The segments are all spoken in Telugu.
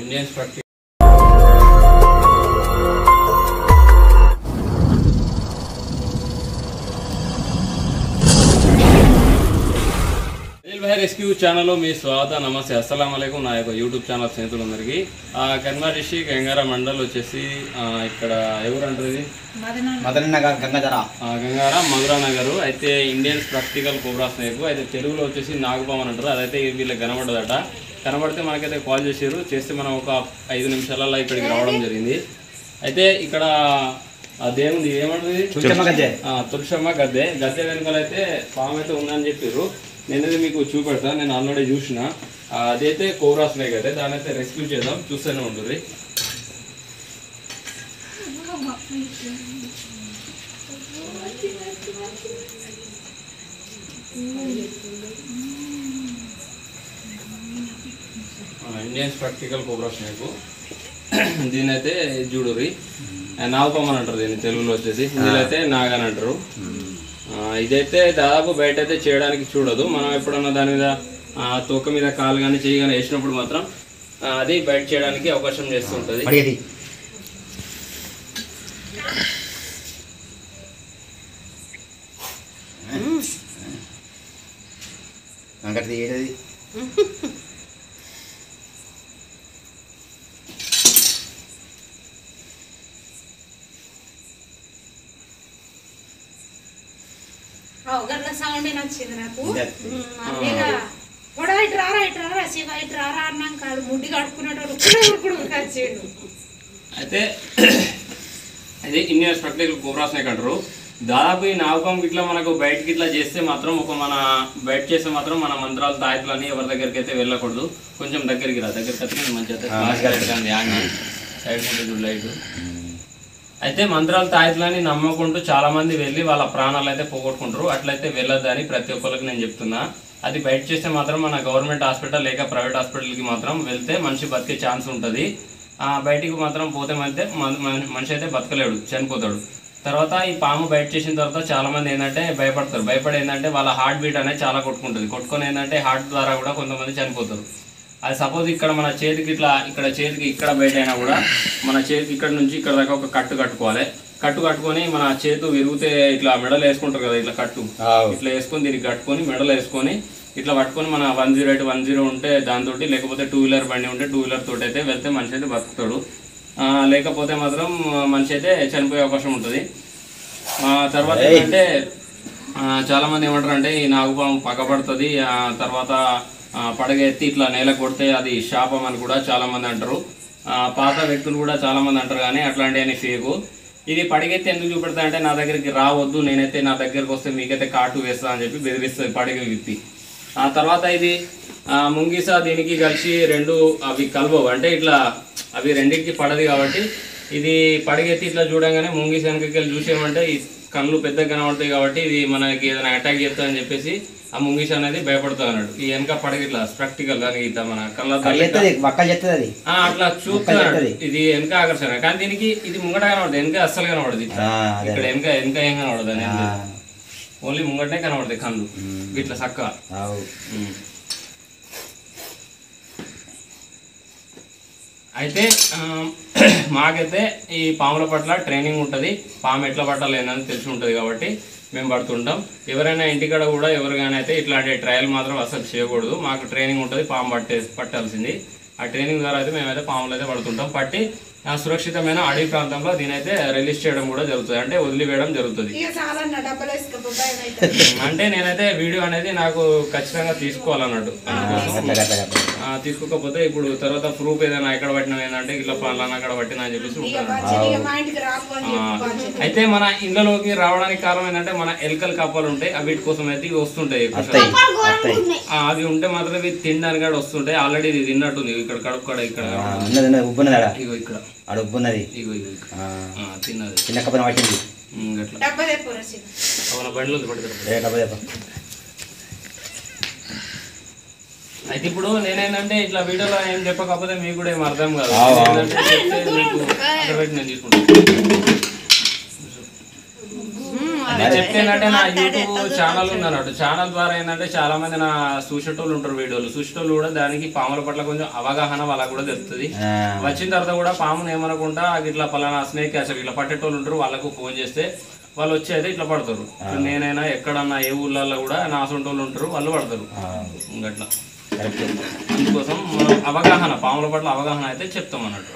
ఇండియన్స్ ప్రాక్టీస్ రెస్క్యూ ఛానల్లో మీ స్వాగతం. నమస్తే, అస్సలం అయికం. నా యొక్క యూట్యూబ్ ఛానల్ స్నేహితులందరికీ. కర్నూలు డిస్ట్రిక్ట్ గంగారా మండల్ వచ్చేసి ఇక్కడ ఎవరు అంటారు గంగారా మధురా నగర్. అయితే ఇండియన్స్ ప్రాక్టికల్ కోబ్రా స్నేక్ అయితే తెలుగులో వచ్చేసి నాగపాము అని అంటారు. అదైతే వీళ్ళకి కనబడదట. కనబడితే మనకైతే కాల్ చేస్తే మనం ఒక 5 నిమిషాలలో ఇక్కడికి రావడం జరిగింది. అయితే ఇక్కడ దేవుంది ఏమంటుంది తులసమ్మ గద్దె వెనుకలైతే పాము అయితే ఉందని చెప్పారు. నేనైతే మీకు చూపెడతాను. నేను ఆల్రెడీ చూసిన అదైతే కోబ్రా స్నేక్ అయితే దాని అయితే రెస్క్యూ చేద్దాం. చూస్తూనే ఉంటుంది. Indians practical cobra snake. దీని అయితే చూడుర్రి నాగపాము అని అంటారు. దీన్ని తెలుగులో వచ్చేసి ఇందులో అయితే నాగని అంటారు. ఇదైతే దాదాపు బయట అయితే చేయడానికి చూడదు. మనం ఎప్పుడన్నా దాని మీద తోక మీద కాలు కానీ చేయి కానీ వేసినప్పుడు మాత్రం అది బయట చేయడానికి అవకాశం చేస్తుంటుంది. సౌండ్ నచ్చింది నాకు. ఇటు రారా శివ ఇటు రారా అన్నాక ముడ్డి కడుక్కునేటోడు వచ్చేడు. అయితే అదే ఇండియన్స్ ప్రాక్టికల్ కోబ్రా స్నేక్ అంటారు. దాదాపు ఈ నాగపాము ఇట్లా మనకు బయటకి ఇట్లా చేస్తే మాత్రం బయట చేస్తే మాత్రం మన మంత్రాలు తాయితులని ఎవరి దగ్గరికి అయితే వెళ్ళకూడదు. కొంచెం దగ్గరికి అయితే మంచిగా సైడ్ ఉంటుంది లైట్. అయితే మంత్రాలు తాయితులని నమ్మకుంటూ చాలా మంది వెళ్ళి వాళ్ళ ప్రాణాలు అయితే పోగొట్టుకుంటారు. అట్లయితే వెళ్ళొద్దని ప్రతి ఒక్కరికి నేను చెప్తున్నా. అది బయట చేస్తే మాత్రం మన గవర్నమెంట్ హాస్పిటల్ లేక ప్రైవేట్ హాస్పిటల్కి మాత్రం వెళ్తే మనిషి బతికే ఛాన్స్ ఉంటుంది. బయటికి మాత్రం పోతే మనిషి అయితే బతకలేడు, చనిపోతాడు. తర్వాత ఈ పాము బయట చేసిన తర్వాత చాలా మంది ఏంటంటే భయపడతారు. భయపడి ఏంటంటే వాళ్ళ హార్ట్ బీట్ అనేది చాలా కొట్టుకొని ఏంటంటే హార్ట్ ద్వారా కూడా కొంతమంది చనిపోతారు. అది సపోజ్ ఇక్కడ మన చేతికి ఇక్కడ బయట అయినా కూడా మన చేతికి ఇక్కడ నుంచి ఇక్కడ దాకా ఒక కట్టుకొని మన చేతు విరిగితే ఇట్లా మెడలు వేసుకుంటారు కదా, ఇట్లా ఇట్లా వేసుకొని దీనికి కట్టుకొని మెడలు వేసుకొని ఇట్లా పట్టుకొని మన 108 ఉంటే దాంతో, లేకపోతే 2 వీలర్ బండి ఉంటే 2 వీలర్ తోటి అయితే వెళ్తే మనిషి అయితే బతుకుతాడు. లేకపోతే మాత్రం మనిషి అయితే చనిపోయే అవకాశం ఉంటుంది. తర్వాత ఏంటంటే చాలా మంది ఏమంటారు అంటే ఈ నాగుపాము పగబడుతుంది, తర్వాత పడగెత్తి ఇట్లా నేల కొడితే అది శాపం అని కూడా చాలా మంది అంటారు. పాత వ్యక్తులు కూడా చాలా మంది అంటారు. కానీ అట్లాంటివన్నీ ఫేకు. ఇది పడగెత్తి ఎందుకు చూపెడతా అంటే నా దగ్గరికి రావద్దు, నేనైతే నా దగ్గరికి వస్తే మీకైతే కాటు వేస్తా అని చెప్పి బెదిరిస్తుంది పడగ విప్పి. ఆ తర్వాత ఇది ముంగిస దీనికి కలిసి అవి కలవవు, అంటే ఇట్లా అవి రెండింటికి పడదు కాబట్టి ఇది పడగెత్తి ఇట్లా చూడంగానే ముంగిస వెనకకి వెళ్ళి చూసేయమంటే ఈ కళ్ళు పెద్దగా కనబడతాయి కాబట్టి ఇది మనకి ఏదైనా అటాక్ చేస్తా అని చెప్పేసి ఆ ముంగిస అనేది భయపడుతా అన్నాడు. ఈ వెనక పడగ ఇట్లా ప్రాక్టికల్ దానికి మన కళ్ళ అట్లా చూస్తున్నాడు. ఇది వెనక ఆకర్షణ. కానీ దీనికి ఇది ముంగట కనబడుతుంది, వెనక అస్సలు కనబడదు. ఇక్కడ వెనక ఏం కనబడదు అని ఓన్లీ ముంగటనే కనబడతాయి కళ్ళు ఇట్లా చక్క. అయితే మాకైతే ఈ పాముల పట్ల ట్రైనింగ్ ఉంటుంది. పాము ఎట్లా పట్టాలి ఏందని తెలిసి ఉంటుంది కాబట్టి మేము పడుతుంటాం. ఎవరైనా ఇంటికాడ కూడా ఎవరికైనా అయితే ఇట్లాంటి ట్రయల్ మాత్రం అసలు చేయకూడదు. మాకు ట్రైనింగ్ ఉంటుంది, పాము పట్టాల్సింది. ఆ ట్రైనింగ్ ద్వారా అయితే మేమైతే పాములు అయితే పడుతుంటాం. పట్టి సురక్షితమైన అడవి ప్రాంతంలో దీనైతే రిలీజ్ చేయడం కూడా జరుగుతుంది, అంటే వదిలివేయడం జరుగుతుంది. అంటే నేనైతే వీడియో అనేది నాకు ఖచ్చితంగా తీసుకోవాలన్నట్టు. తీసుకోకపోతే ఇప్పుడు తర్వాత ప్రూఫ్ ఏదైనా ఎక్కడ పట్టినా ఏంటంటే ఇట్లా పనులన్నా అక్కడ పట్టినా అని చెప్పేసి ఉంటాను. అయితే మన ఇళ్ళలోకి రావడానికి కారణం ఏంటంటే మన ఎలుకలు కప్పలు ఉంటాయి, వీటి కోసం అయితే ఇవి వస్తుంటాయి. అవి ఉంటే మాత్రం ఇవి తినడానికి కూడా వస్తుంటాయి. ఆల్రెడీ ఇది తిన్నట్టుంది. ఇక్కడ కడుపు కూడా ఇక్కడ ఇక్కడ అడుగున్నది తిన్నది చిన్న కప్పన పట్టింది. బండిలో అయితే ఇప్పుడు నేనేంటంటే ఇట్లా వీడియోలో ఏం చెప్పకపోతే మీకు కూడా ఏం అర్థం కాదు. చెప్తే మీకు నేను తీసుకుంటాను. నేను చెప్తేంటే నా యూట్యూబ్ ఛానల్ ఉంది అన్నట్టు. ఛానల్ ద్వారా ఏంటంటే చాలా మంది నా చూసేటోళ్ళు ఉంటారు, వీడియోలు చూసేటోళ్ళు కూడా దానికి పాముల పట్ల కొంచెం అవగాహన వాళ్ళకు కూడా తెలుస్తుంది. వచ్చిన తర్వాత కూడా పామును ఏమనకుండా ఇట్లా పలానా స్నేక్ అసలు ఇట్లా పట్టేటోళ్ళు ఉంటారు, వాళ్ళకు ఫోన్ చేస్తే వాళ్ళు వచ్చి అయితే ఇట్లా పడతారు. నేనైనా ఎక్కడన్నా ఏ ఊళ్ళల్లో కూడా నా సొంటోళ్ళు ఉంటారు, వాళ్ళు పడతారు అట్లా. అందుకోసం మనం అవగాహన, పాముల పట్ల అవగాహన అయితే చెప్తాం అన్నట్టు.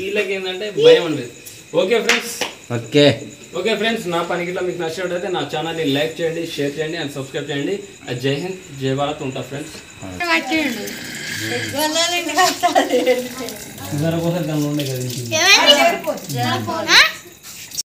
వీళ్ళకి ఏంటంటే భయం ఉండదు. ఓకే ఫ్రెండ్స్, నా పనికి ఇట్లా మీకు నచ్చినట్టయితే నా ఛానల్ని లైక్ చేయండి, షేర్ చేయండి అండ్ సబ్స్క్రైబ్ చేయండి. జై హింద్, జై భారత్. ఉంటా ఫ్రెండ్స్.